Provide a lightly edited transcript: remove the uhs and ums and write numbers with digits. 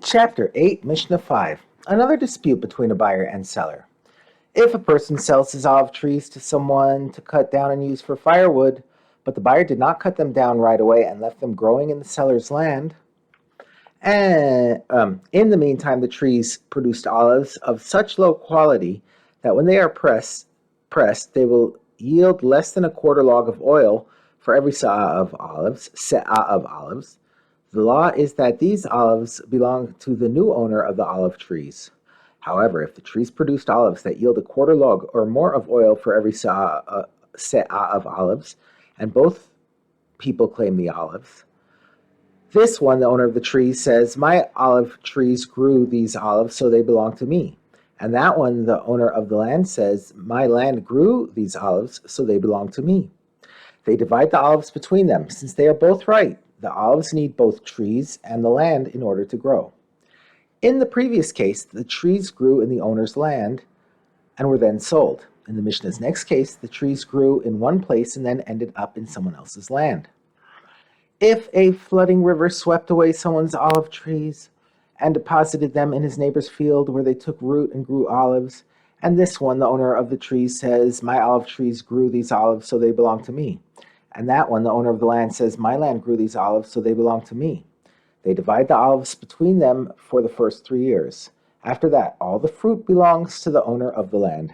Chapter 8, Mishnah 5. Another dispute between a buyer and seller. If a person sells his olive trees to someone to cut down and use for firewood, but the buyer did not cut them down right away and left them growing in the seller's land, and in the meantime the trees produced olives of such low quality that when they are pressed, they will yield less than a quarter log of oil for every se'ah of olives. The law is that these olives belong to the new owner of the olive trees. However, if the trees produced olives that yield a quarter log or more of oil for every se'ah of olives, and both people claim the olives, this one, the owner of the trees, says, "My olive trees grew these olives, so they belong to me." And that one, the owner of the land, says, "My land grew these olives, so they belong to me." They divide the olives between them, since they are both right. The olives need both trees and the land in order to grow. In the previous case, the trees grew in the owner's land and were then sold. In the Mishnah's next case, the trees grew in one place and then ended up in someone else's land. If a flooding river swept away someone's olive trees and deposited them in his neighbor's field where they took root and grew olives, and this one, the owner of the trees, says, "My olive trees grew these olives, so they belong to me." And that one, the owner of the land, says, "My land grew these olives, so they belong to me." They divide the olives between them for the first 3 years. After that, all the fruit belongs to the owner of the land.